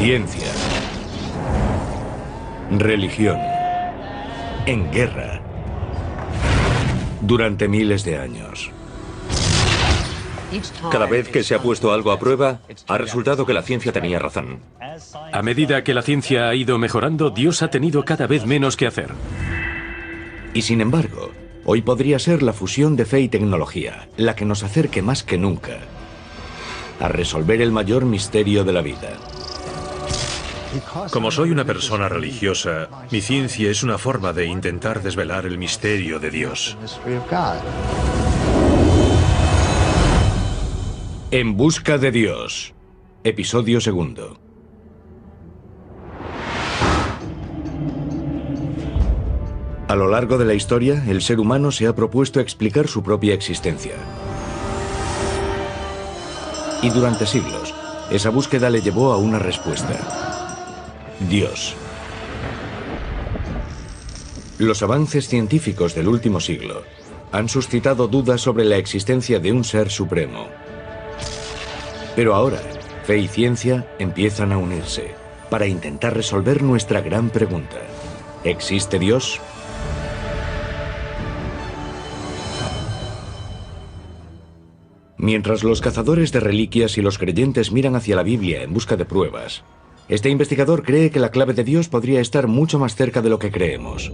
Ciencia. Religión. En guerra. Durante miles de años. Cada vez que se ha puesto algo a prueba, ha resultado que la ciencia tenía razón. A medida que la ciencia ha ido mejorando, Dios ha tenido cada vez menos que hacer. Y sin embargo, hoy podría ser la fusión de fe y tecnología la que nos acerque más que nunca a resolver el mayor misterio de la vida. Como soy una persona religiosa, mi ciencia es una forma de intentar desvelar el misterio de Dios. En busca de Dios. Episodio segundo. A lo largo de la historia, el ser humano se ha propuesto explicar su propia existencia. Y durante siglos, esa búsqueda le llevó a una respuesta. Dios. Los avances científicos del último siglo han suscitado dudas sobre la existencia de un ser supremo. Pero ahora, fe y ciencia empiezan a unirse para intentar resolver nuestra gran pregunta. ¿Existe Dios? Mientras los cazadores de reliquias y los creyentes miran hacia la Biblia en busca de pruebas, este investigador cree que la clave de Dios podría estar mucho más cerca de lo que creemos.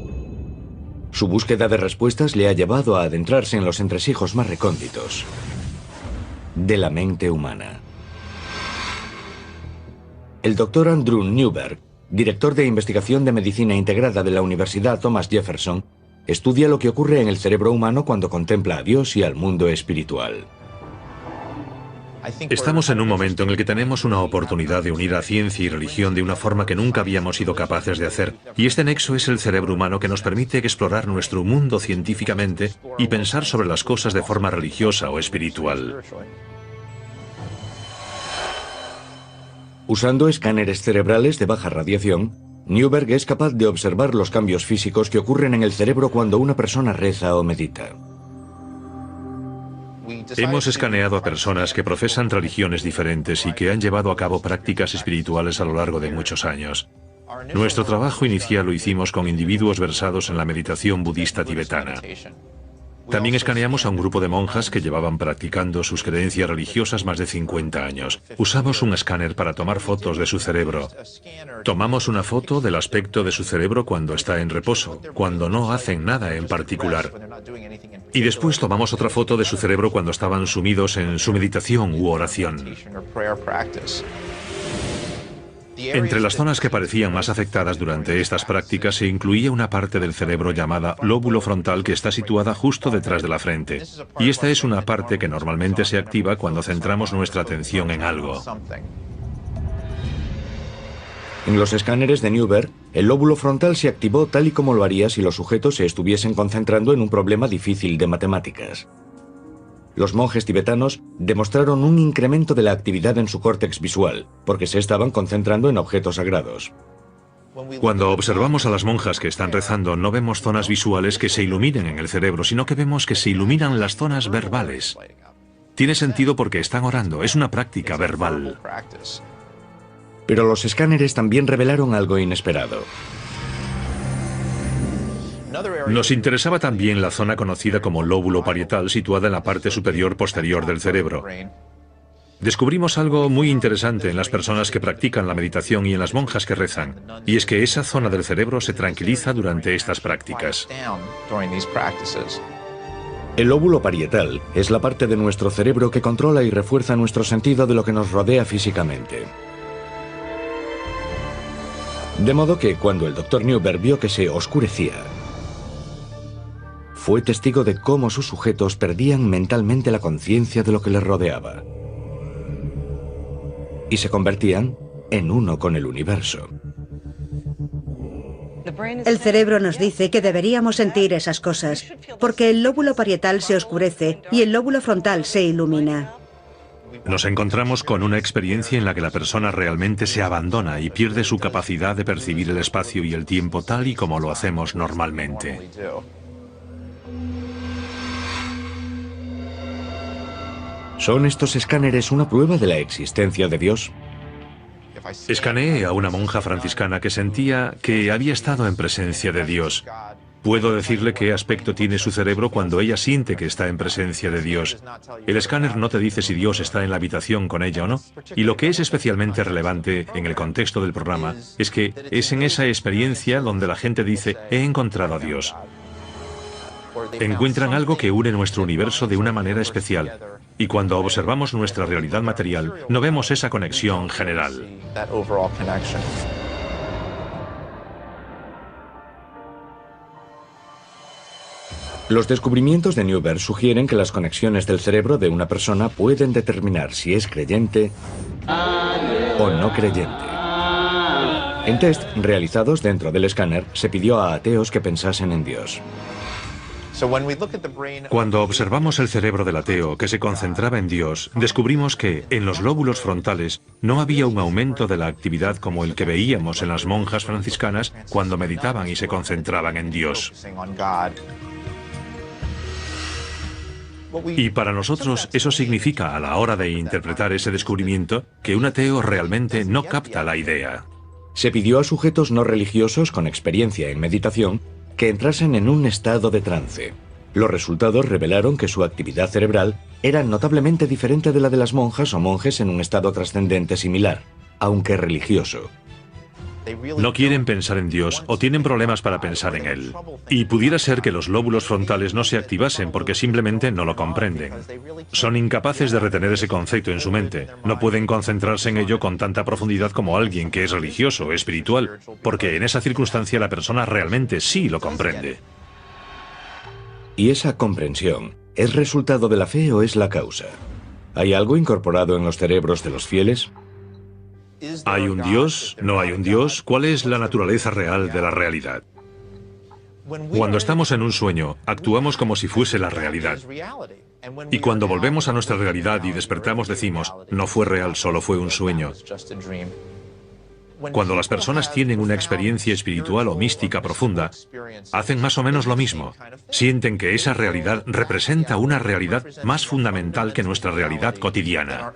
Su búsqueda de respuestas le ha llevado a adentrarse en los entresijos más recónditos de la mente humana. El Dr. Andrew Newberg, director de investigación de medicina integrada de la Universidad Thomas Jefferson, estudia lo que ocurre en el cerebro humano cuando contempla a Dios y al mundo espiritual. Estamos en un momento en el que tenemos una oportunidad de unir a ciencia y religión de una forma que nunca habíamos sido capaces de hacer. Y este nexo es el cerebro humano que nos permite explorar nuestro mundo científicamente y pensar sobre las cosas de forma religiosa o espiritual. Usando escáneres cerebrales de baja radiación, Newberg es capaz de observar los cambios físicos que ocurren en el cerebro cuando una persona reza o medita. Hemos escaneado a personas que profesan religiones diferentes y que han llevado a cabo prácticas espirituales a lo largo de muchos años. Nuestro trabajo inicial lo hicimos con individuos versados en la meditación budista tibetana. También escaneamos a un grupo de monjas que llevaban practicando sus creencias religiosas más de 50 años. Usamos un escáner para tomar fotos de su cerebro. Tomamos una foto del aspecto de su cerebro cuando está en reposo, cuando no hacen nada en particular. Y después tomamos otra foto de su cerebro cuando estaban sumidos en su meditación u oración. Entre las zonas que parecían más afectadas durante estas prácticas se incluía una parte del cerebro llamada lóbulo frontal que está situada justo detrás de la frente. Y esta es una parte que normalmente se activa cuando centramos nuestra atención en algo. En los escáneres de Newberg, el lóbulo frontal se activó tal y como lo haría si los sujetos se estuviesen concentrando en un problema difícil de matemáticas. Los monjes tibetanos demostraron un incremento de la actividad en su córtex visual, porque se estaban concentrando en objetos sagrados. Cuando observamos a las monjas que están rezando, no vemos zonas visuales que se iluminen en el cerebro, sino que vemos que se iluminan las zonas verbales. Tiene sentido porque están orando, es una práctica verbal. Pero los escáneres también revelaron algo inesperado. Nos interesaba también la zona conocida como lóbulo parietal, situada en la parte superior posterior del cerebro. Descubrimos algo muy interesante en las personas que practican la meditación y en las monjas que rezan, y es que esa zona del cerebro se tranquiliza durante estas prácticas. El lóbulo parietal es la parte de nuestro cerebro que controla y refuerza nuestro sentido de lo que nos rodea físicamente. De modo que cuando el Dr. Newberg vio que se oscurecía, fue testigo de cómo sus sujetos perdían mentalmente la conciencia de lo que les rodeaba y se convertían en uno con el universo. El cerebro nos dice que deberíamos sentir esas cosas, porque el lóbulo parietal se oscurece y el lóbulo frontal se ilumina. Nos encontramos con una experiencia en la que la persona realmente se abandona y pierde su capacidad de percibir el espacio y el tiempo tal y como lo hacemos normalmente. ¿Son estos escáneres una prueba de la existencia de Dios? Escaneé a una monja franciscana que sentía que había estado en presencia de Dios. Puedo decirle qué aspecto tiene su cerebro cuando ella siente que está en presencia de Dios. El escáner no te dice si Dios está en la habitación con ella o no. Y lo que es especialmente relevante en el contexto del programa es que es en esa experiencia donde la gente dice, he encontrado a Dios. Encuentran algo que une nuestro universo de una manera especial. Y cuando observamos nuestra realidad material, no vemos esa conexión general. Los descubrimientos de Newberg sugieren que las conexiones del cerebro de una persona pueden determinar si es creyente o no creyente. En test realizados dentro del escáner, se pidió a ateos que pensasen en Dios. Cuando observamos el cerebro del ateo que se concentraba en Dios, descubrimos que en los lóbulos frontales no había un aumento de la actividad como el que veíamos en las monjas franciscanas cuando meditaban y se concentraban en Dios. Y para nosotros eso significa, a la hora de interpretar ese descubrimiento, que un ateo realmente no capta la idea. Se pidió a sujetos no religiosos con experiencia en meditación que entrasen en un estado de trance. Los resultados revelaron que su actividad cerebral era notablemente diferente de la de las monjas o monjes en un estado trascendente similar, aunque religioso. No quieren pensar en Dios o tienen problemas para pensar en Él. Y pudiera ser que los lóbulos frontales no se activasen porque simplemente no lo comprenden. Son incapaces de retener ese concepto en su mente. No pueden concentrarse en ello con tanta profundidad como alguien que es religioso o espiritual, porque en esa circunstancia la persona realmente sí lo comprende. ¿Y esa comprensión es resultado de la fe o es la causa? ¿Hay algo incorporado en los cerebros de los fieles? ¿Hay un Dios? ¿No hay un Dios? ¿Cuál es la naturaleza real de la realidad? Cuando estamos en un sueño, actuamos como si fuese la realidad. Y cuando volvemos a nuestra realidad y despertamos, decimos, no fue real, solo fue un sueño. Cuando las personas tienen una experiencia espiritual o mística profunda, hacen más o menos lo mismo. Sienten que esa realidad representa una realidad más fundamental que nuestra realidad cotidiana.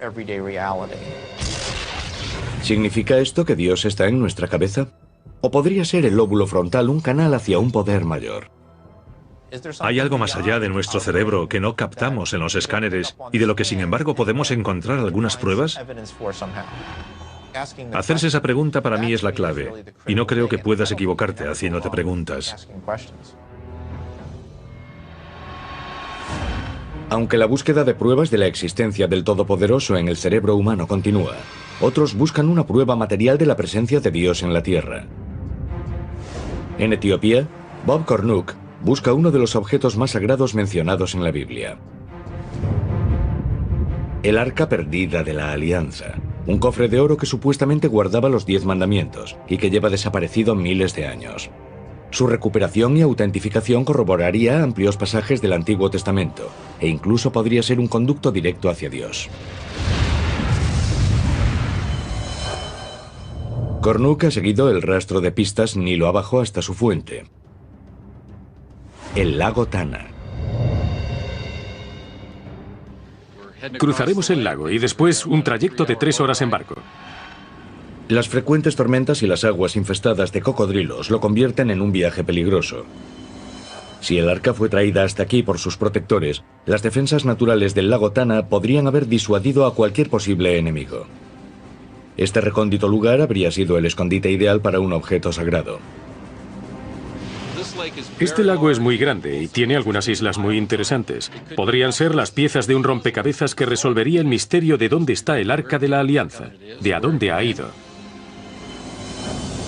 ¿Significa esto que Dios está en nuestra cabeza? ¿O podría ser el lóbulo frontal un canal hacia un poder mayor? ¿Hay algo más allá de nuestro cerebro que no captamos en los escáneres y de lo que sin embargo podemos encontrar algunas pruebas? Hacerse esa pregunta para mí es la clave, y no creo que puedas equivocarte haciéndote preguntas. Aunque la búsqueda de pruebas de la existencia del Todopoderoso en el cerebro humano continúa, otros buscan una prueba material de la presencia de Dios en la Tierra. En Etiopía, Bob Cornuke busca uno de los objetos más sagrados mencionados en la Biblia. El Arca Perdida de la Alianza, un cofre de oro que supuestamente guardaba los 10 mandamientos y que lleva desaparecido miles de años. Su recuperación y autentificación corroboraría amplios pasajes del Antiguo Testamento e incluso podría ser un conducto directo hacia Dios. Cornuke ha seguido el rastro de pistas Nilo abajo hasta su fuente, el lago Tana. Cruzaremos el lago y después un trayecto de 3 horas en barco. Las frecuentes tormentas y las aguas infestadas de cocodrilos lo convierten en un viaje peligroso. Si el arca fue traída hasta aquí por sus protectores, las defensas naturales del lago Tana podrían haber disuadido a cualquier posible enemigo. Este recóndito lugar habría sido el escondite ideal para un objeto sagrado. Este lago es muy grande y tiene algunas islas muy interesantes. Podrían ser las piezas de un rompecabezas que resolvería el misterio de dónde está el Arca de la Alianza, de a dónde ha ido.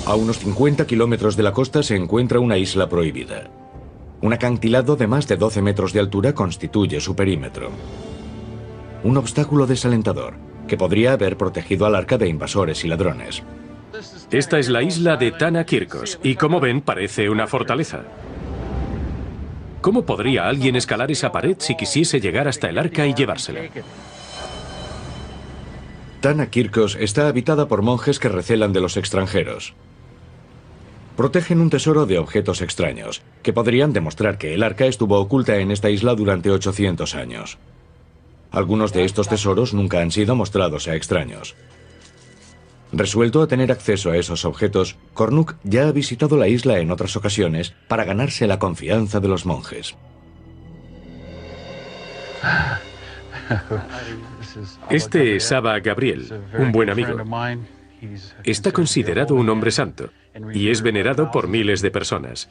A unos 50 kilómetros de la costa se encuentra una isla prohibida. Un acantilado de más de 12 metros de altura constituye su perímetro. Un obstáculo desalentador, que podría haber protegido al arca de invasores y ladrones. Esta es la isla de Tana Kirkos, y como ven, parece una fortaleza. ¿Cómo podría alguien escalar esa pared si quisiese llegar hasta el arca y llevársela? Tana Kirkos está habitada por monjes que recelan de los extranjeros. Protegen un tesoro de objetos extraños, que podrían demostrar que el arca estuvo oculta en esta isla durante 800 años. Algunos de estos tesoros nunca han sido mostrados a extraños. Resuelto a tener acceso a esos objetos, Cornuc ya ha visitado la isla en otras ocasiones para ganarse la confianza de los monjes. Este es Abba Gabriel, un buen amigo. Está considerado un hombre santo y es venerado por miles de personas.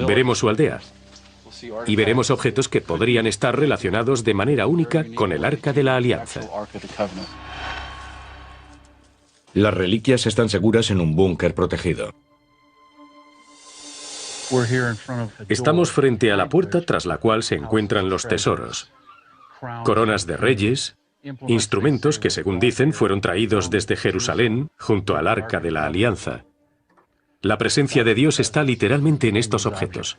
Veremos su aldea y veremos objetos que podrían estar relacionados de manera única con el Arca de la Alianza. Las reliquias están seguras en un búnker protegido. Estamos frente a la puerta tras la cual se encuentran los tesoros. Coronas de reyes, instrumentos que, según dicen, fueron traídos desde Jerusalén junto al Arca de la Alianza. La presencia de Dios está literalmente en estos objetos.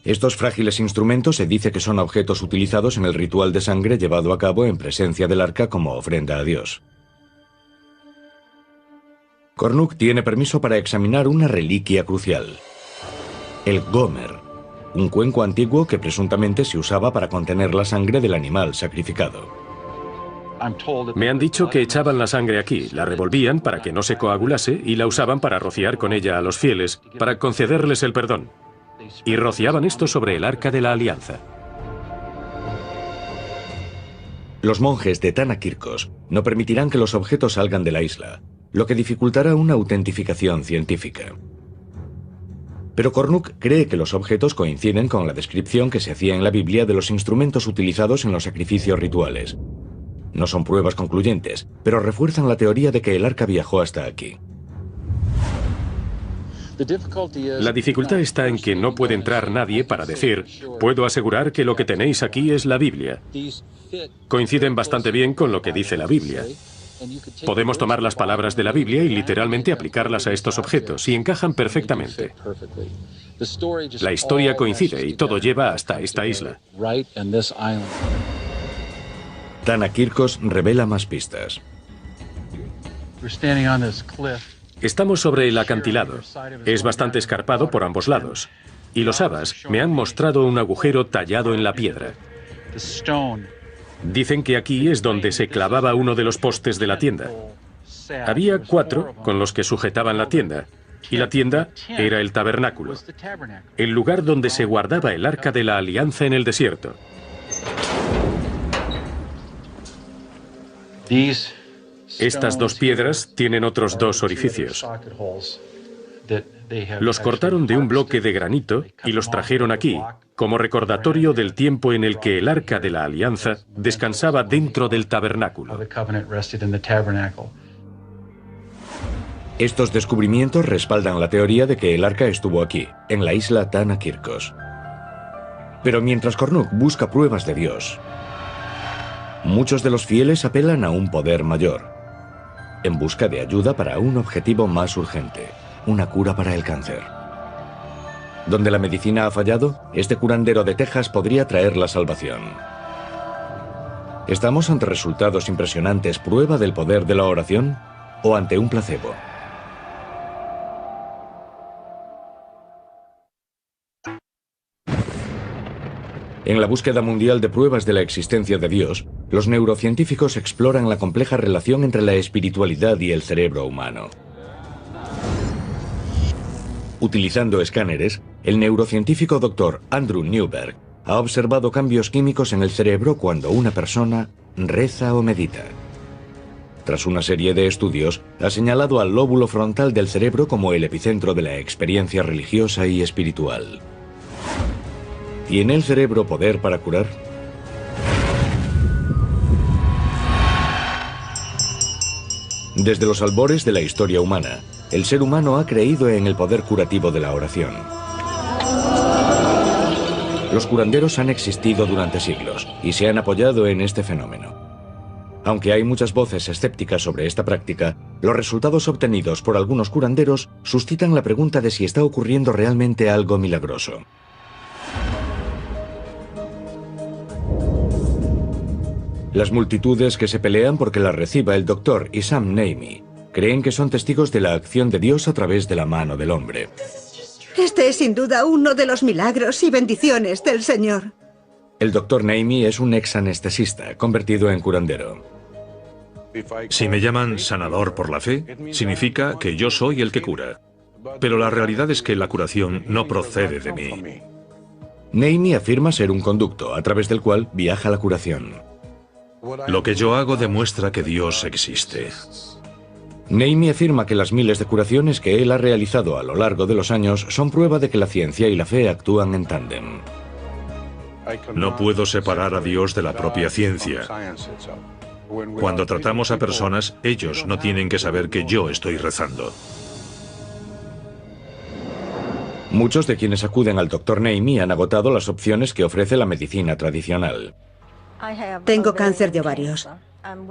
Estos frágiles instrumentos se dice que son objetos utilizados en el ritual de sangre llevado a cabo en presencia del arca como ofrenda a Dios. Cornuc tiene permiso para examinar una reliquia crucial: el Gomer, un cuenco antiguo que presuntamente se usaba para contener la sangre del animal sacrificado. Me han dicho que echaban la sangre aquí, la revolvían para que no se coagulase y la usaban para rociar con ella a los fieles, para concederles el perdón. Y rociaban esto sobre el Arca de la Alianza. Los monjes de Tana Kirkos no permitirán que los objetos salgan de la isla, lo que dificultará una autentificación científica. Pero Cornuc cree que los objetos coinciden con la descripción que se hacía en la Biblia de los instrumentos utilizados en los sacrificios rituales. No son pruebas concluyentes, pero refuerzan la teoría de que el arca viajó hasta aquí. La dificultad está en que no puede entrar nadie para decir: puedo asegurar que lo que tenéis aquí es la Biblia. Coinciden bastante bien con lo que dice la Biblia. Podemos tomar las palabras de la Biblia y literalmente aplicarlas a estos objetos, y encajan perfectamente. La historia coincide y todo lleva hasta esta isla. Tana Kirkos revela más pistas. Estamos sobre el acantilado. Es bastante escarpado por ambos lados. Y los Abbas me han mostrado un agujero tallado en la piedra. Dicen que aquí es donde se clavaba uno de los postes de la tienda. Había 4 con los que sujetaban la tienda, y la tienda era el tabernáculo, el lugar donde se guardaba el Arca de la Alianza en el desierto. Estas 2 piedras tienen otros 2 orificios. Los cortaron de un bloque de granito y los trajeron aquí, como recordatorio del tiempo en el que el Arca de la Alianza descansaba dentro del tabernáculo. Estos descubrimientos respaldan la teoría de que el arca estuvo aquí, en la isla Tana Kirkos. Pero mientras Cornuc busca pruebas de Dios, muchos de los fieles apelan a un poder mayor, en busca de ayuda para un objetivo más urgente: una cura para el cáncer. Donde la medicina ha fallado, este curandero de Texas podría traer la salvación. ¿Estamos ante resultados impresionantes, prueba del poder de la oración, o ante un placebo? En la búsqueda mundial de pruebas de la existencia de Dios, los neurocientíficos exploran la compleja relación entre la espiritualidad y el cerebro humano. Utilizando escáneres, el neurocientífico Dr. Andrew Newberg ha observado cambios químicos en el cerebro cuando una persona reza o medita. Tras una serie de estudios, ha señalado al lóbulo frontal del cerebro como el epicentro de la experiencia religiosa y espiritual. ¿Tiene el cerebro poder para curar? Desde los albores de la historia humana, el ser humano ha creído en el poder curativo de la oración. Los curanderos han existido durante siglos y se han apoyado en este fenómeno. Aunque hay muchas voces escépticas sobre esta práctica, los resultados obtenidos por algunos curanderos suscitan la pregunta de si está ocurriendo realmente algo milagroso. Las multitudes que se pelean porque la reciba el Dr. Issam Naimi creen que son testigos de la acción de Dios a través de la mano del hombre. Este es sin duda uno de los milagros y bendiciones del Señor. El Dr. Naimi es un ex anestesista convertido en curandero. Si me llaman sanador por la fe, significa que yo soy el que cura. Pero la realidad es que la curación no procede de mí. Naimi afirma ser un conducto a través del cual viaja la curación. Lo que yo hago demuestra que Dios existe. Naimi afirma que las miles de curaciones que él ha realizado a lo largo de los años son prueba de que la ciencia y la fe actúan en tándem. No puedo separar a Dios de la propia ciencia. Cuando tratamos a personas, ellos no tienen que saber que yo estoy rezando. Muchos de quienes acuden al Dr. Naimi han agotado las opciones que ofrece la medicina tradicional. Tengo cáncer de ovarios.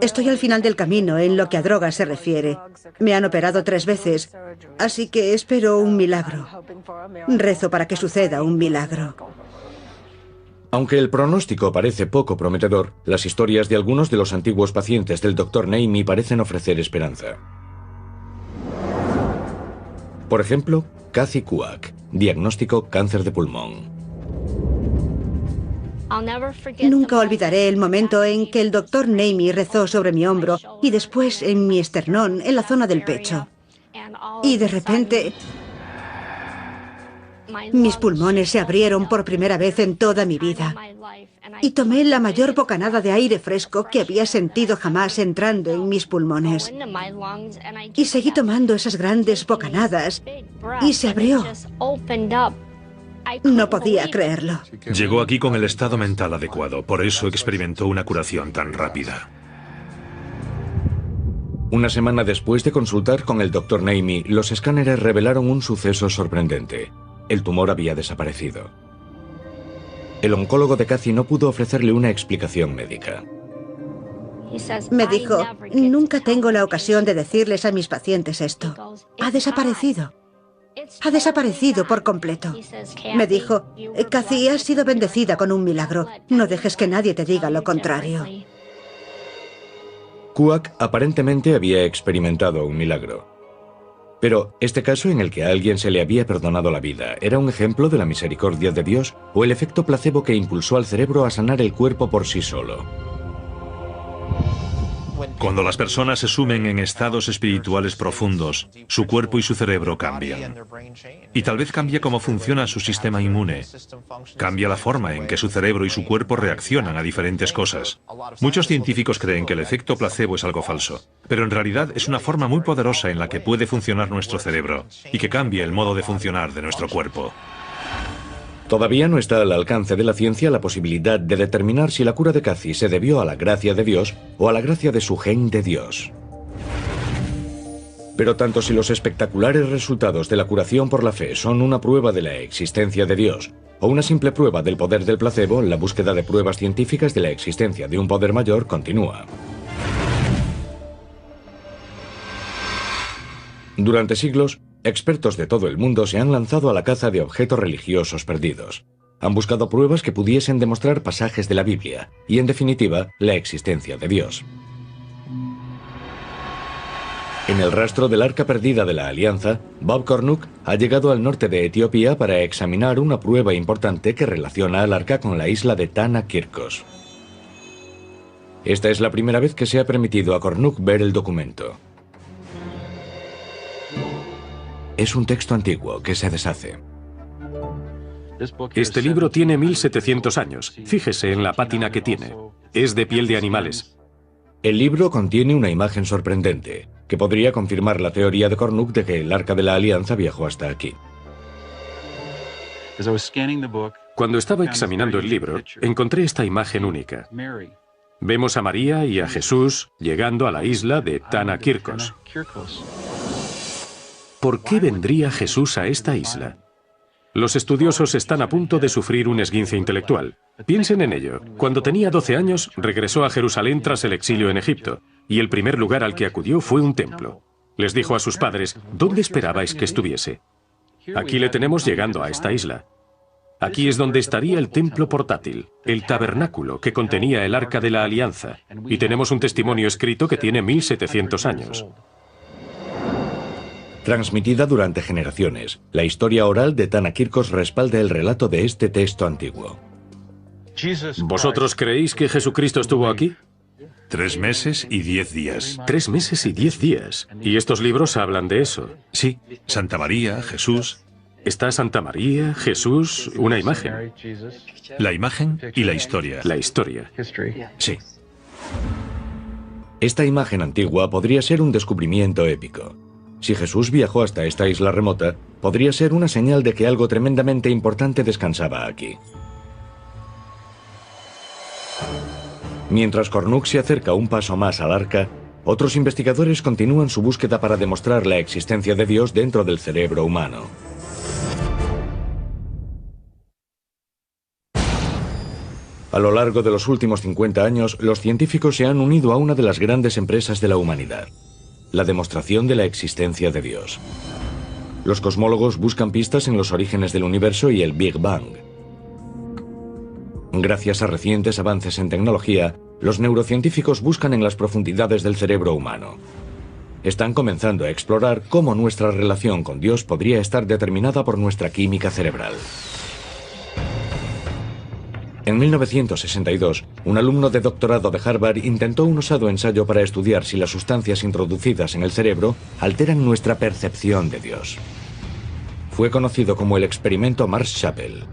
Estoy al final del camino en lo que a drogas se refiere. Me han operado 3 veces, así que espero un milagro. Rezo para que suceda un milagro. Aunque el pronóstico parece poco prometedor, las historias de algunos de los antiguos pacientes del Dr. Naimi parecen ofrecer esperanza. Por ejemplo, Kathy Kuak, diagnóstico cáncer de pulmón. Nunca olvidaré el momento en que el Dr. Naimi rezó sobre mi hombro y después en mi esternón, en la zona del pecho. Y de repente, mis pulmones se abrieron por primera vez en toda mi vida. Y tomé la mayor bocanada de aire fresco que había sentido jamás entrando en mis pulmones. Y seguí tomando esas grandes bocanadas y se abrió. No podía creerlo. Llegó aquí con el estado mental adecuado, por eso experimentó una curación tan rápida. Una semana después de consultar con el Dr. Naimi, los escáneres revelaron un suceso sorprendente. El tumor había desaparecido. El oncólogo de Kathy no pudo ofrecerle una explicación médica. Me dijo, nunca tengo la ocasión de decirles a mis pacientes esto. Ha desaparecido. Ha desaparecido por completo. Me dijo, Kathy, has sido bendecida con un milagro. No dejes que nadie te diga lo contrario. Kuak aparentemente había experimentado un milagro. Pero, ¿este caso en el que a alguien se le había perdonado la vida era un ejemplo de la misericordia de Dios o el efecto placebo que impulsó al cerebro a sanar el cuerpo por sí solo? Cuando las personas se sumen en estados espirituales profundos, su cuerpo y su cerebro cambian. Y tal vez cambia cómo funciona su sistema inmune. Cambia la forma en que su cerebro y su cuerpo reaccionan a diferentes cosas. Muchos científicos creen que el efecto placebo es algo falso, pero en realidad es una forma muy poderosa en la que puede funcionar nuestro cerebro y que cambia el modo de funcionar de nuestro cuerpo. Todavía no está al alcance de la ciencia la posibilidad de determinar si la cura de Kathy se debió a la gracia de Dios o a la gracia de su gen de Dios. Pero tanto si los espectaculares resultados de la curación por la fe son una prueba de la existencia de Dios o una simple prueba del poder del placebo, la búsqueda de pruebas científicas de la existencia de un poder mayor continúa. Durante siglos, expertos de todo el mundo se han lanzado a la caza de objetos religiosos perdidos. Han buscado pruebas que pudiesen demostrar pasajes de la Biblia y, en definitiva, la existencia de Dios. En el rastro del arca perdida de la Alianza, Bob Cornuck ha llegado al norte de Etiopía para examinar una prueba importante que relaciona al arca con la isla de Tana Kirkos. Esta es la primera vez que se ha permitido a Cornuck ver el documento. Es un texto antiguo que se deshace. Este libro tiene 1700 años. Fíjese en la pátina que tiene. Es de piel de animales. El libro contiene una imagen sorprendente, que podría confirmar la teoría de Cornuck de que el Arca de la Alianza viajó hasta aquí. Cuando estaba examinando el libro, encontré esta imagen única. Vemos a María y a Jesús llegando a la isla de Tana Kirkos. ¿Por qué vendría Jesús a esta isla? Los estudiosos están a punto de sufrir un esguince intelectual. Piensen en ello. Cuando tenía 12 años, regresó a Jerusalén tras el exilio en Egipto, y el primer lugar al que acudió fue un templo. Les dijo a sus padres, ¿dónde esperabais que estuviese? Aquí le tenemos llegando a esta isla. Aquí es donde estaría el templo portátil, el tabernáculo que contenía el Arca de la Alianza, y tenemos un testimonio escrito que tiene 1700 años. Transmitida durante generaciones, la historia oral de Tana Kirkos respalda el relato de este texto antiguo. ¿Vosotros creéis que Jesucristo estuvo aquí? 3 meses y 10 días. 3 meses y 10 días. Y estos libros hablan de eso. Sí, Santa María, Jesús. Está Santa María, Jesús, una imagen. La imagen y la historia. La historia. Sí. Esta imagen antigua podría ser un descubrimiento épico. Si Jesús viajó hasta esta isla remota, podría ser una señal de que algo tremendamente importante descansaba aquí. Mientras Cornuc se acerca un paso más al arca, otros investigadores continúan su búsqueda para demostrar la existencia de Dios dentro del cerebro humano. A lo largo de los últimos 50 años, los científicos se han unido a una de las grandes empresas de la humanidad: la demostración de la existencia de Dios. Los cosmólogos buscan pistas en los orígenes del universo y el Big Bang. Gracias a recientes avances en tecnología, los neurocientíficos buscan en las profundidades del cerebro humano. Están comenzando a explorar cómo nuestra relación con Dios podría estar determinada por nuestra química cerebral. En 1962, un alumno de doctorado de Harvard intentó un osado ensayo para estudiar si las sustancias introducidas en el cerebro alteran nuestra percepción de Dios. Fue conocido como el experimento Marsh-Chapel.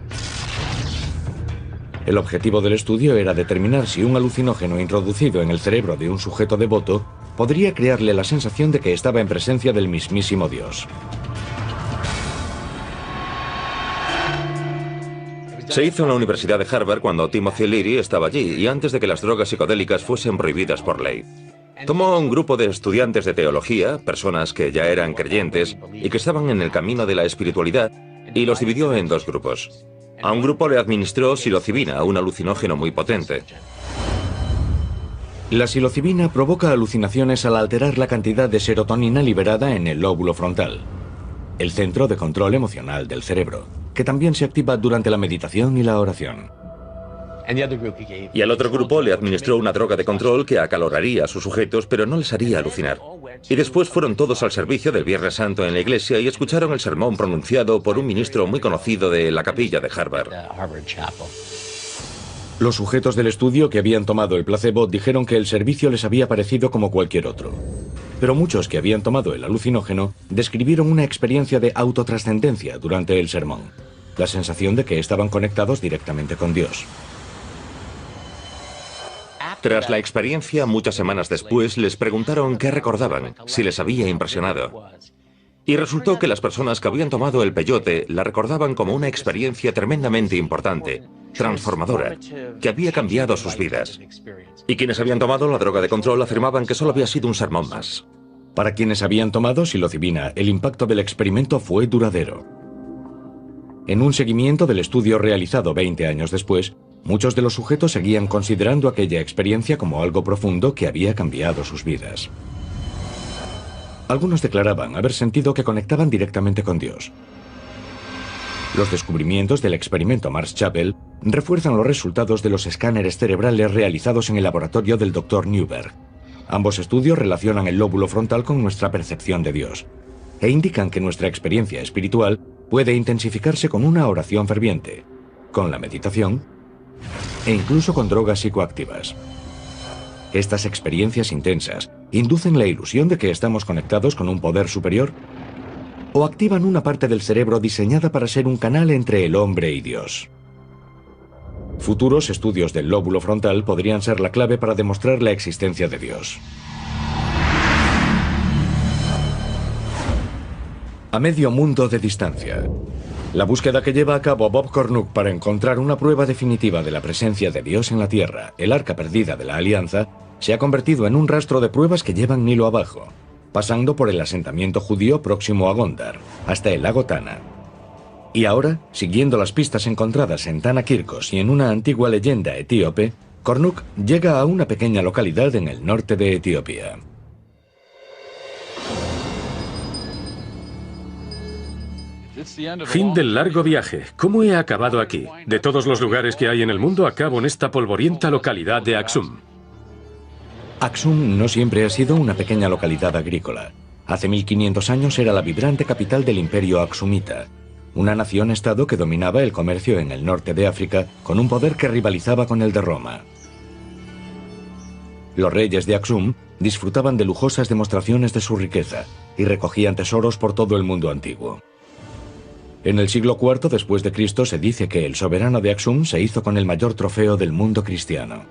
El objetivo del estudio era determinar si un alucinógeno introducido en el cerebro de un sujeto devoto podría crearle la sensación de que estaba en presencia del mismísimo Dios. Se hizo en la Universidad de Harvard cuando Timothy Leary estaba allí y antes de que las drogas psicodélicas fuesen prohibidas por ley. Tomó a un grupo de estudiantes de teología, personas que ya eran creyentes y que estaban en el camino de la espiritualidad, y los dividió en 2 grupos. A un grupo le administró psilocibina, un alucinógeno muy potente. La psilocibina provoca alucinaciones al alterar la cantidad de serotonina liberada en el lóbulo frontal, el centro de control emocional del cerebro, que también se activa durante la meditación y la oración. Y al otro grupo le administró una droga de control que acaloraría a sus sujetos, pero no les haría alucinar. Y después fueron todos al servicio del Viernes Santo en la iglesia y escucharon el sermón pronunciado por un ministro muy conocido de la capilla de Harvard. Los sujetos del estudio que habían tomado el placebo dijeron que el servicio les había parecido como cualquier otro. Pero muchos que habían tomado el alucinógeno describieron una experiencia de autotrascendencia durante el sermón, la sensación de que estaban conectados directamente con Dios. Tras la experiencia, muchas semanas después, les preguntaron qué recordaban, si les había impresionado. Y resultó que las personas que habían tomado el peyote la recordaban como una experiencia tremendamente importante, transformadora, que había cambiado sus vidas. Y quienes habían tomado la droga de control afirmaban que solo había sido un sermón más. Para quienes habían tomado psilocibina, el impacto del experimento fue duradero. En un seguimiento del estudio realizado 20 años después, muchos de los sujetos seguían considerando aquella experiencia como algo profundo que había cambiado sus vidas. Algunos declaraban haber sentido que conectaban directamente con Dios. Los descubrimientos del experimento Marsh-Chapel refuerzan los resultados de los escáneres cerebrales realizados en el laboratorio del Dr. Newberg. Ambos estudios relacionan el lóbulo frontal con nuestra percepción de Dios e indican que nuestra experiencia espiritual puede intensificarse con una oración ferviente, con la meditación e incluso con drogas psicoactivas. Estas experiencias intensas inducen la ilusión de que estamos conectados con un poder superior o activan una parte del cerebro diseñada para ser un canal entre el hombre y Dios. Futuros estudios del lóbulo frontal podrían ser la clave para demostrar la existencia de Dios. A medio mundo de distancia. La búsqueda que lleva a cabo Bob Cornuc para encontrar una prueba definitiva de la presencia de Dios en la Tierra, el Arca Perdida de la Alianza, se ha convertido en un rastro de pruebas que llevan Nilo abajo, pasando por el asentamiento judío próximo a Gondar, hasta el lago Tana. Y ahora, siguiendo las pistas encontradas en Tana Kirkos y en una antigua leyenda etíope, Cornuc llega a una pequeña localidad en el norte de Etiopía. Fin del largo viaje. ¿Cómo he acabado aquí? De todos los lugares que hay en el mundo, acabo en esta polvorienta localidad de Aksum. Aksum no siempre ha sido una pequeña localidad agrícola. Hace 1500 años era la vibrante capital del imperio aksumita, una nación-estado que dominaba el comercio en el norte de África con un poder que rivalizaba con el de Roma. Los reyes de Aksum disfrutaban de lujosas demostraciones de su riqueza y recogían tesoros por todo el mundo antiguo. En el siglo IV después de Cristo se dice que el soberano de Aksum se hizo con el mayor trofeo del mundo cristiano.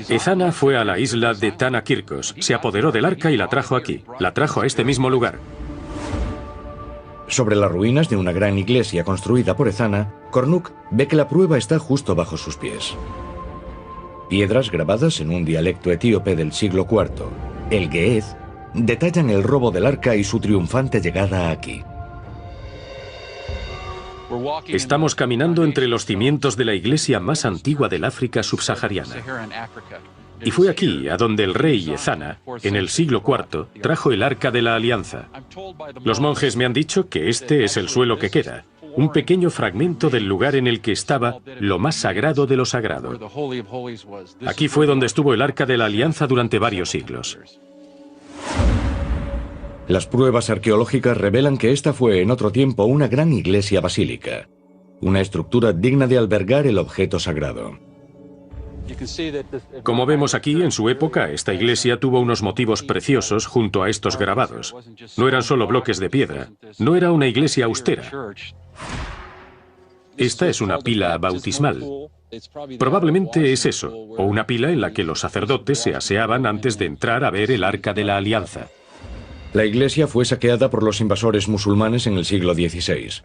Ezana fue a la isla de Tanakirkos, se apoderó del arca y la trajo aquí. La trajo a este mismo lugar. Sobre las ruinas de una gran iglesia construida por Ezana, Kornuk ve que la prueba está justo bajo sus pies. Piedras grabadas en un dialecto etíope del siglo IV, el Ge'ez, detallan el robo del arca y su triunfante llegada aquí. Estamos caminando entre los cimientos de la iglesia más antigua del África subsahariana. Y fue aquí a donde el rey Ezana, en el siglo IV, trajo el Arca de la Alianza. Los monjes me han dicho que este es el suelo que queda, un pequeño fragmento del lugar en el que estaba lo más sagrado de lo sagrado. Aquí fue donde estuvo el Arca de la Alianza durante varios siglos. Las pruebas arqueológicas revelan que esta fue en otro tiempo una gran iglesia basílica, una estructura digna de albergar el objeto sagrado. Como vemos aquí, en su época, esta iglesia tuvo unos motivos preciosos junto a estos grabados. No eran solo bloques de piedra, no era una iglesia austera. Esta es una pila bautismal. Probablemente es eso, o una pila en la que los sacerdotes se aseaban antes de entrar a ver el Arca de la Alianza. La iglesia fue saqueada por los invasores musulmanes en el siglo XVI.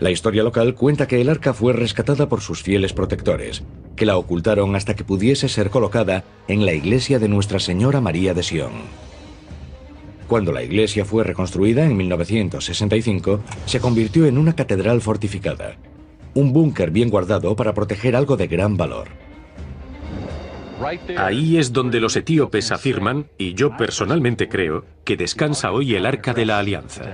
La historia local cuenta que el arca fue rescatada por sus fieles protectores, que la ocultaron hasta que pudiese ser colocada en la iglesia de Nuestra Señora María de Sion. Cuando la iglesia fue reconstruida en 1965, se convirtió en una catedral fortificada, un búnker bien guardado para proteger algo de gran valor. Ahí es donde los etíopes afirman, y yo personalmente creo, que descansa hoy el Arca de la Alianza.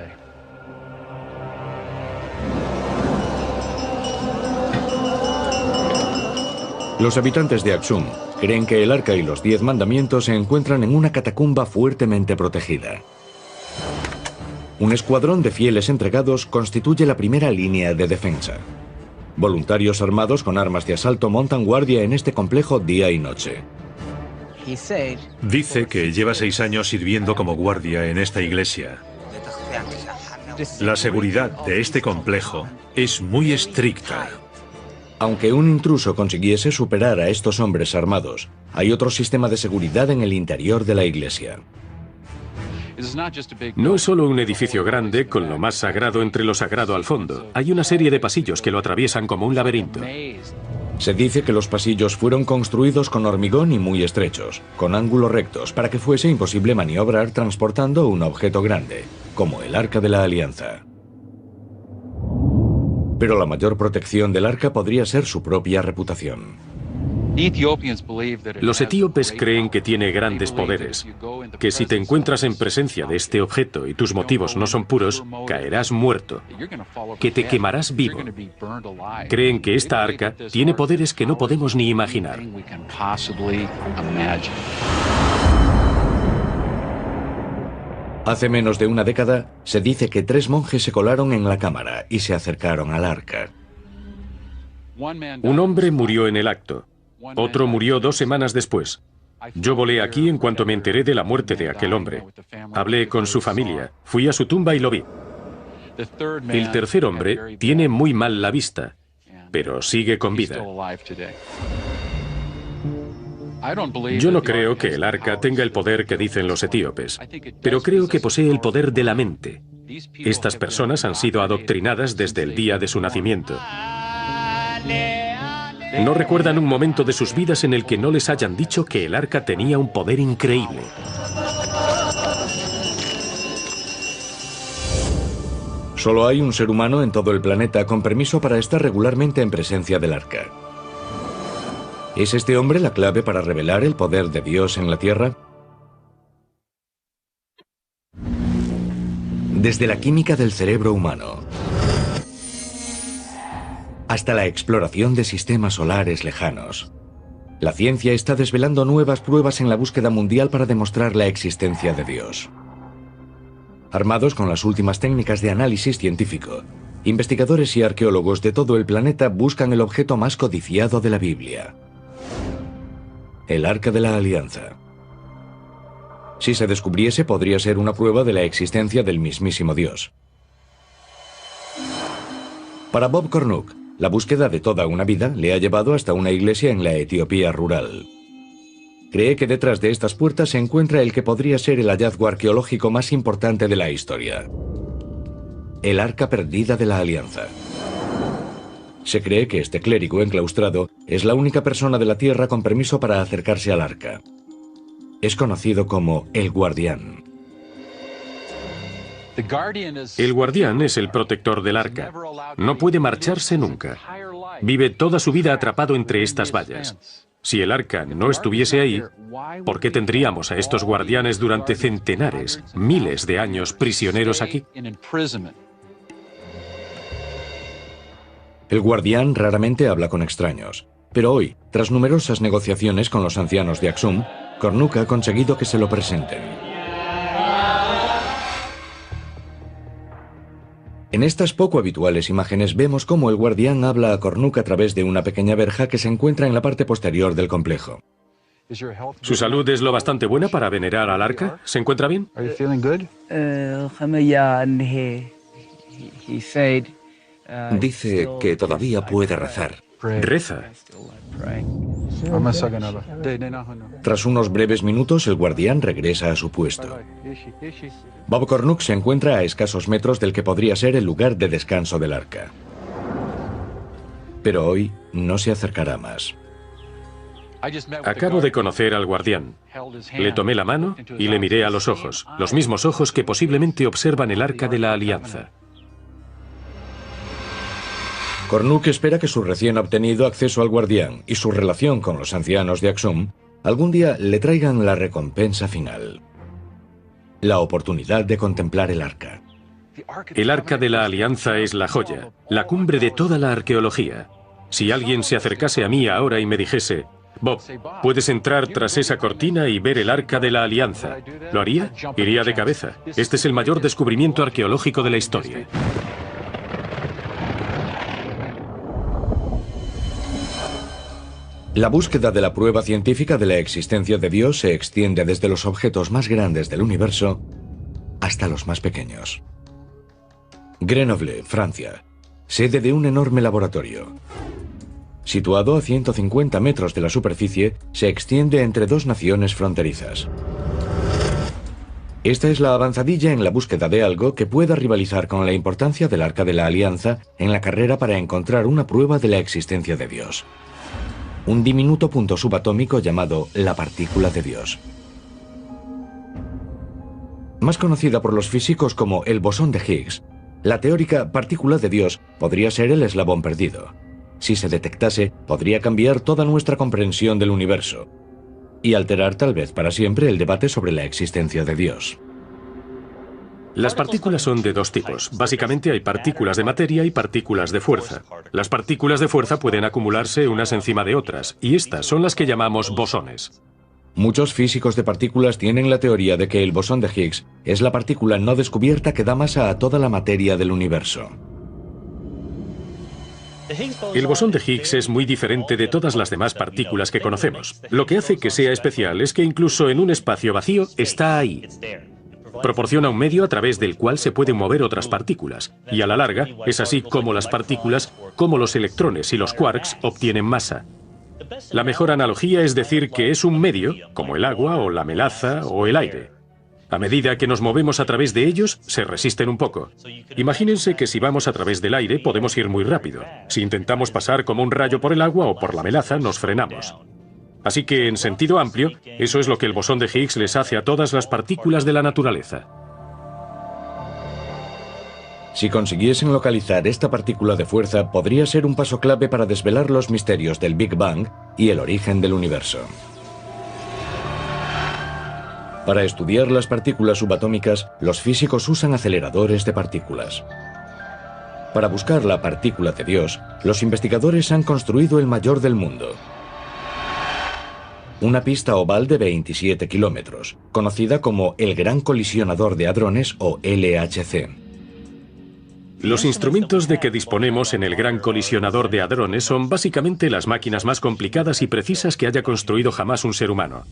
Los habitantes de Aksum creen que el arca y los 10 mandamientos se encuentran en una catacumba fuertemente protegida. Un escuadrón de fieles entregados constituye la primera línea de defensa. Voluntarios armados con armas de asalto montan guardia en este complejo día y noche. Dice que lleva 6 años sirviendo como guardia en esta iglesia. La seguridad de este complejo es muy estricta. Aunque un intruso consiguiese superar a estos hombres armados, hay otro sistema de seguridad en el interior de la iglesia. No es solo un edificio grande con lo más sagrado entre lo sagrado al fondo. Hay una serie de pasillos que lo atraviesan como un laberinto. Se dice que los pasillos fueron construidos con hormigón y muy estrechos, con ángulos rectos, para que fuese imposible maniobrar transportando un objeto grande, como el Arca de la Alianza. Pero la mayor protección del arca podría ser su propia reputación. Los etíopes creen que tiene grandes poderes, que si te encuentras en presencia de este objeto y tus motivos no son puros, caerás muerto, que te quemarás vivo. Creen que esta arca tiene poderes que no podemos ni imaginar. Hace menos de una década, se dice que 3 monjes se colaron en la cámara y se acercaron al arca. Un hombre murió en el acto. Otro murió 2 semanas después. Yo volé aquí en cuanto me enteré de la muerte de aquel hombre. Hablé con su familia, fui a su tumba y lo vi. El tercer hombre tiene muy mal la vista, pero sigue con vida. Yo no creo que el arca tenga el poder que dicen los etíopes, pero creo que posee el poder de la mente. Estas personas han sido adoctrinadas desde el día de su nacimiento. No recuerdan un momento de sus vidas en el que no les hayan dicho que el arca tenía un poder increíble. Solo hay un ser humano en todo el planeta con permiso para estar regularmente en presencia del arca. ¿Es este hombre la clave para revelar el poder de Dios en la Tierra? Desde la química del cerebro humano hasta la exploración de sistemas solares lejanos, la ciencia está desvelando nuevas pruebas en la búsqueda mundial para demostrar la existencia de Dios. Armados con las últimas técnicas de análisis científico, investigadores y arqueólogos de todo el planeta buscan el objeto más codiciado de la Biblia. el Arca de la Alianza. Si se descubriese, podría ser una prueba de la existencia del mismísimo Dios. Para Bob Cornuke, la búsqueda de toda una vida le ha llevado hasta una iglesia en la Etiopía rural. Cree que detrás de estas puertas se encuentra el que podría ser el hallazgo arqueológico más importante de la historia: el Arca Perdida de la Alianza. Se cree que este clérigo enclaustrado es la única persona de la Tierra con permiso para acercarse al Arca. Es conocido como el Guardián. El guardián es el protector del arca. No puede marcharse nunca. Vive toda su vida atrapado entre estas vallas. Si el arca no estuviese ahí, ¿por qué tendríamos a estos guardianes durante centenares, miles de años prisioneros aquí? El Guardián raramente habla con extraños, pero hoy, tras numerosas negociaciones con los ancianos de Axum, Cornuke ha conseguido que se lo presenten. En estas poco habituales imágenes vemos cómo el Guardián habla a Cornuke a través de una pequeña verja que se encuentra en la parte posterior del complejo. ¿Su salud es lo bastante buena para venerar al arca? ¿Se encuentra bien? Dice que todavía puede rezar. ¿Reza? Tras unos breves minutos, el Guardián regresa a su puesto. Bob Cornuke se encuentra a escasos metros del que podría ser el lugar de descanso del arca. Pero hoy no se acercará más. Acabo de conocer al guardián. Le tomé la mano y le miré a los mismos ojos que posiblemente observan el Arca de la Alianza. Cornuke espera que su recién obtenido acceso al Guardián y su relación con los ancianos de Axum algún día le traigan la recompensa final: la oportunidad de contemplar el arca. El Arca de la Alianza es la joya, la cumbre de toda la arqueología. Si alguien se acercase a mí ahora y me dijese: Bob, puedes entrar tras esa cortina y ver el Arca de la Alianza, ¿lo haría? Iría de cabeza. Este es el mayor descubrimiento arqueológico de la historia. La búsqueda de la prueba científica de la existencia de Dios se extiende desde los objetos más grandes del universo hasta los más pequeños. Grenoble, Francia, sede de un enorme laboratorio. Situado a 150 metros de la superficie, se extiende entre dos naciones fronterizas. Esta es la avanzadilla en la búsqueda de algo que pueda rivalizar con la importancia del Arca de la Alianza en la carrera para encontrar una prueba de la existencia de Dios: un diminuto punto subatómico llamado la partícula de Dios. Más conocida por los físicos como el bosón de Higgs, la teórica partícula de Dios podría ser el eslabón perdido. Si se detectase, podría cambiar toda nuestra comprensión del universo y alterar tal vez para siempre el debate sobre la existencia de Dios. Las partículas son de dos tipos. Básicamente hay partículas de materia y partículas de fuerza. Las partículas de fuerza pueden acumularse unas encima de otras, y estas son las que llamamos bosones. Muchos físicos de partículas tienen la teoría de que el bosón de Higgs es la partícula no descubierta que da masa a toda la materia del universo. El bosón de Higgs es muy diferente de todas las demás partículas que conocemos. Lo que hace que sea especial es que incluso en un espacio vacío está ahí. Proporciona un medio a través del cual se pueden mover otras partículas, y a la larga es así como las partículas, como los electrones y los quarks, obtienen masa. La mejor analogía es decir que es un medio, como el agua o la melaza o el aire. A medida que nos movemos a través de ellos, se resisten un poco. Imagínense que si vamos a través del aire podemos ir muy rápido. Si intentamos pasar como un rayo por el agua o por la melaza, nos frenamos. Así que, en sentido amplio, eso es lo que el bosón de Higgs les hace a todas las partículas de la naturaleza. Si consiguiesen localizar esta partícula de fuerza, podría ser un paso clave para desvelar los misterios del Big Bang y el origen del universo. Para estudiar las partículas subatómicas, los físicos usan aceleradores de partículas. Para buscar la partícula de Dios, los investigadores han construido el mayor del mundo: una pista oval de 27 kilómetros, conocida como el Gran Colisionador de Hadrones o LHC. Los instrumentos de que disponemos en el Gran Colisionador de Hadrones son básicamente las máquinas más complicadas y precisas que haya construido jamás un ser humano.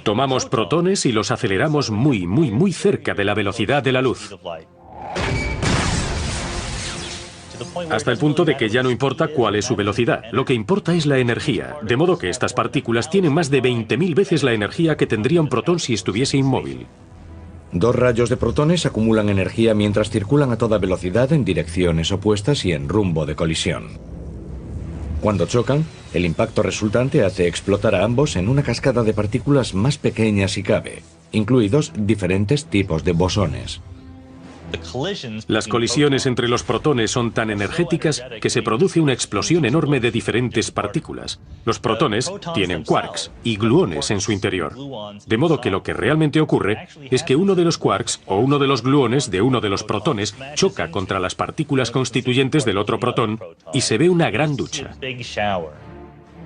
Tomamos protones y los aceleramos muy cerca de la velocidad de la luz. Hasta el punto de que ya no importa cuál es su velocidad, lo que importa es la energía, de modo que estas partículas tienen más de 20.000 veces la energía que tendría un protón si estuviese inmóvil. Dos rayos de protones acumulan energía mientras circulan a toda velocidad en direcciones opuestas y en rumbo de colisión. Cuando chocan, el impacto resultante hace explotar a ambos en una cascada de partículas más pequeñas si cabe, incluidos diferentes tipos de bosones. Las colisiones entre los protones son tan energéticas que se produce una explosión enorme de diferentes partículas. Los protones tienen quarks y gluones en su interior. De modo que lo que realmente ocurre es que uno de los quarks o uno de los gluones de uno de los protones choca contra las partículas constituyentes del otro protón y se ve una gran ducha.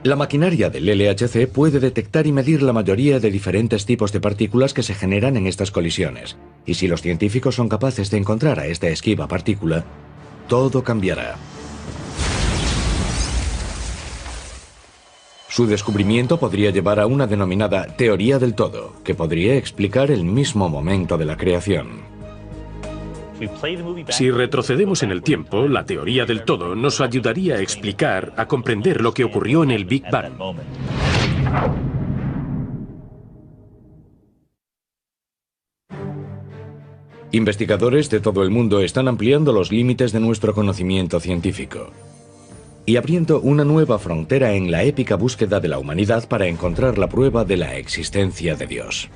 La maquinaria del LHC puede detectar y medir la mayoría de diferentes tipos de partículas que se generan en estas colisiones. Y si los científicos son capaces de encontrar a esta esquiva partícula, todo cambiará. Su descubrimiento podría llevar a una denominada teoría del todo, que podría explicar el mismo momento de la creación. Si retrocedemos en el tiempo, la teoría del todo nos ayudaría a explicar, a comprender lo que ocurrió en el Big Bang. Investigadores de todo el mundo están ampliando los límites de nuestro conocimiento científico y abriendo una nueva frontera en la épica búsqueda de la humanidad para encontrar la prueba de la existencia de Dios.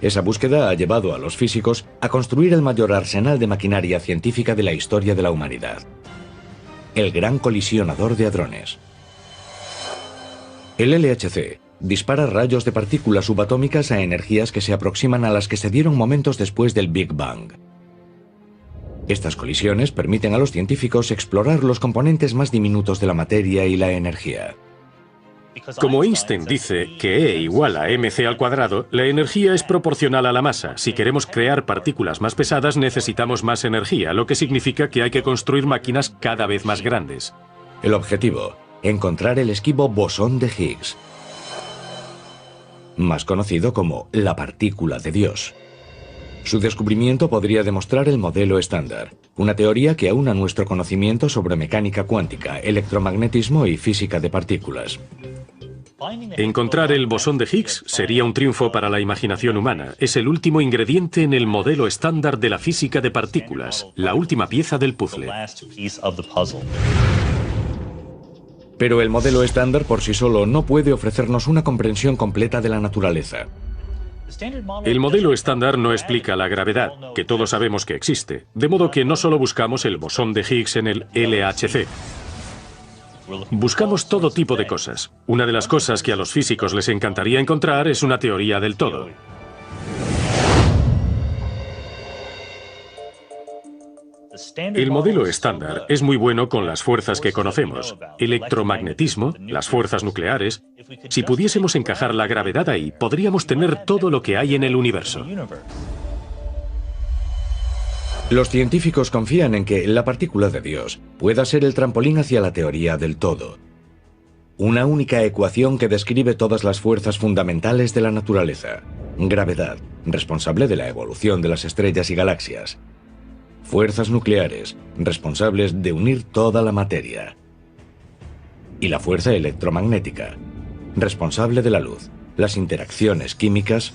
Esa búsqueda ha llevado a los físicos a construir el mayor arsenal de maquinaria científica de la historia de la humanidad: el Gran Colisionador de Hadrones. El LHC dispara rayos de partículas subatómicas a energías que se aproximan a las que se dieron momentos después del Big Bang. Estas colisiones permiten a los científicos explorar los componentes más diminutos de la materia y la energía. Como Einstein dice que E igual a mc², la energía es proporcional a la masa. Si queremos crear partículas más pesadas, necesitamos más energía, lo que significa que hay que construir máquinas cada vez más grandes. El objetivo: encontrar el esquivo bosón de Higgs, más conocido como la partícula de Dios. Su descubrimiento podría demostrar el modelo estándar, una teoría que aúna nuestro conocimiento sobre mecánica cuántica, electromagnetismo y física de partículas. Encontrar el bosón de Higgs sería un triunfo para la imaginación humana. Es el último ingrediente en el modelo estándar de la física de partículas, la última pieza del puzzle. Pero el modelo estándar por sí solo no puede ofrecernos una comprensión completa de la naturaleza. El modelo estándar no explica la gravedad, que todos sabemos que existe, de modo que no solo buscamos el bosón de Higgs en el LHC. Buscamos todo tipo de cosas. Una de las cosas que a los físicos les encantaría encontrar es una teoría del todo. El modelo estándar es muy bueno con las fuerzas que conocemos: electromagnetismo, las fuerzas nucleares. Si pudiésemos encajar la gravedad ahí, podríamos tener todo lo que hay en el universo. Los científicos confían en que la partícula de Dios pueda ser el trampolín hacia la teoría del todo. Una única ecuación que describe todas las fuerzas fundamentales de la naturaleza. Gravedad, responsable de la evolución de las estrellas y galaxias. Fuerzas nucleares, responsables de unir toda la materia. Y la fuerza electromagnética, responsable de la luz, las interacciones químicas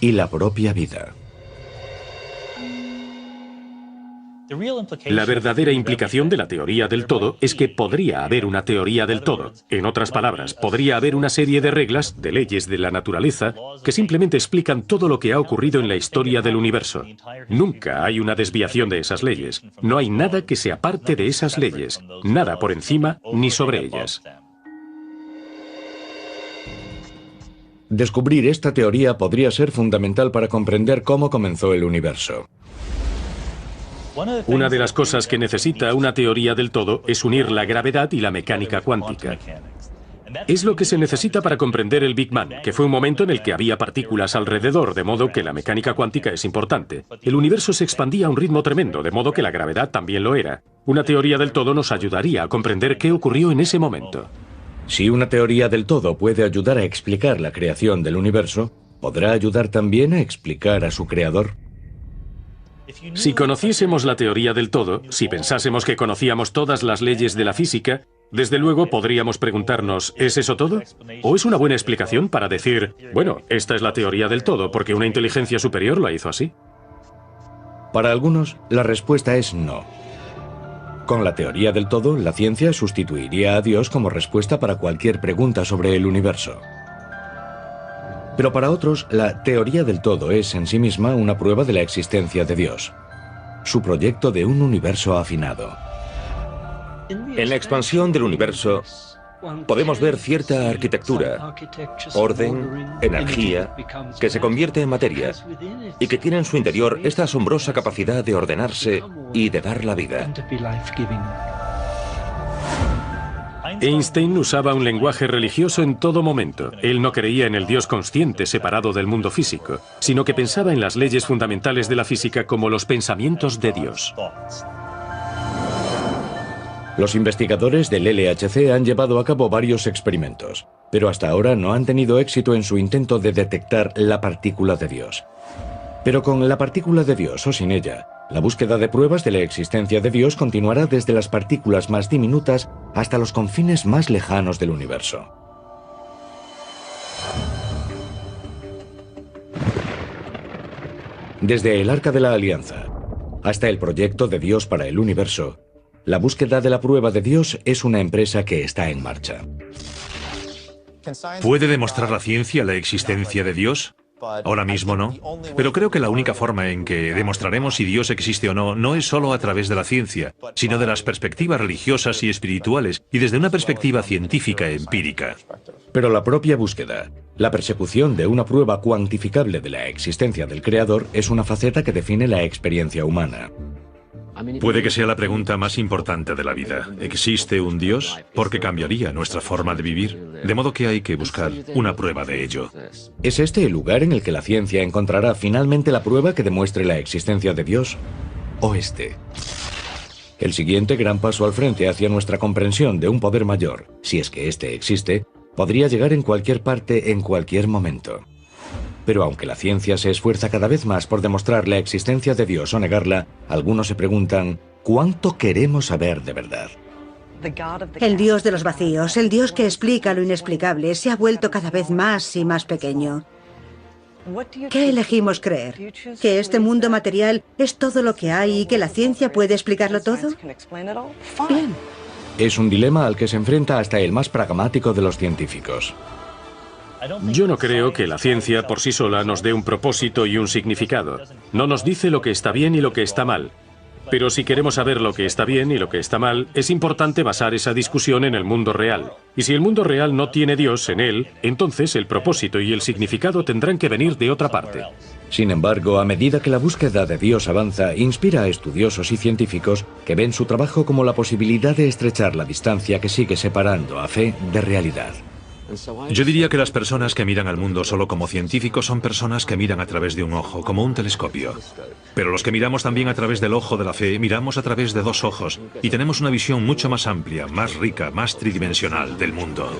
y la propia vida. La verdadera implicación de la teoría del todo es que podría haber una teoría del todo. En otras palabras, podría haber una serie de reglas, de leyes de la naturaleza, que simplemente explican todo lo que ha ocurrido en la historia del universo. Nunca hay una desviación de esas leyes. No hay nada que se aparte de esas leyes, nada por encima ni sobre ellas. Descubrir esta teoría podría ser fundamental para comprender cómo comenzó el universo. Una de las cosas que necesita una teoría del todo es unir la gravedad y la mecánica cuántica. Es lo que se necesita para comprender el Big Bang, que fue un momento en el que había partículas alrededor, de modo que la mecánica cuántica es importante. El universo se expandía a un ritmo tremendo, de modo que la gravedad también lo era. Una teoría del todo nos ayudaría a comprender qué ocurrió en ese momento. Si una teoría del todo puede ayudar a explicar la creación del universo, ¿podrá ayudar también a explicar a su creador? Si conociésemos la teoría del todo, si pensásemos que conocíamos todas las leyes de la física, desde luego podríamos preguntarnos, ¿es eso todo? ¿O es una buena explicación para decir, bueno, esta es la teoría del todo porque una inteligencia superior la hizo así? Para algunos, la respuesta es no. Con la teoría del todo, la ciencia sustituiría a Dios como respuesta para cualquier pregunta sobre el universo. Pero para otros, la teoría del todo es en sí misma una prueba de la existencia de Dios, su proyecto de un universo afinado. En la expansión del universo podemos ver cierta arquitectura, orden, energía, que se convierte en materia y que tiene en su interior esta asombrosa capacidad de ordenarse y de dar la vida. Einstein usaba un lenguaje religioso en todo momento. Él no creía en el Dios consciente separado del mundo físico, sino que pensaba en las leyes fundamentales de la física como los pensamientos de Dios. Los investigadores del LHC han llevado a cabo varios experimentos, pero hasta ahora no han tenido éxito en su intento de detectar la partícula de Dios. Pero con la partícula de Dios o sin ella, la búsqueda de pruebas de la existencia de Dios continuará desde las partículas más diminutas hasta los confines más lejanos del universo. Desde el Arca de la Alianza hasta el proyecto de Dios para el universo, la búsqueda de la prueba de Dios es una empresa que está en marcha. ¿Puede demostrar la ciencia la existencia de Dios? Ahora mismo no. Pero creo que la única forma en que demostraremos si Dios existe o no, no es solo a través de la ciencia, sino de las perspectivas religiosas y espirituales, y desde una perspectiva científica empírica. Pero la propia búsqueda, la persecución de una prueba cuantificable de la existencia del Creador, es una faceta que define la experiencia humana. Puede que sea la pregunta más importante de la vida. ¿Existe un Dios? Porque cambiaría nuestra forma de vivir. De modo que hay que buscar una prueba de ello. ¿Es este el lugar en el que la ciencia encontrará finalmente la prueba que demuestre la existencia de Dios? ¿O este? El siguiente gran paso al frente hacia nuestra comprensión de un poder mayor, si es que éste existe, podría llegar en cualquier parte en cualquier momento. Pero aunque la ciencia se esfuerza cada vez más por demostrar la existencia de Dios o negarla, algunos se preguntan, ¿cuánto queremos saber de verdad? El Dios de los vacíos, el Dios que explica lo inexplicable, se ha vuelto cada vez más y más pequeño. ¿Qué elegimos creer? ¿Que este mundo material es todo lo que hay y que la ciencia puede explicarlo todo? Bien. Es un dilema al que se enfrenta hasta el más pragmático de los científicos. Yo no creo que la ciencia por sí sola nos dé un propósito y un significado. No nos dice lo que está bien y lo que está mal. Pero si queremos saber lo que está bien y lo que está mal, es importante basar esa discusión en el mundo real. Y si el mundo real no tiene Dios en él, entonces el propósito y el significado tendrán que venir de otra parte. Sin embargo, a medida que la búsqueda de Dios avanza, inspira a estudiosos y científicos que ven su trabajo como la posibilidad de estrechar la distancia que sigue separando a fe de realidad. Yo diría que las personas que miran al mundo solo como científicos son personas que miran a través de un ojo, como un telescopio. Pero los que miramos también a través del ojo de la fe, miramos a través de dos ojos y tenemos una visión mucho más amplia, más rica, más tridimensional del mundo.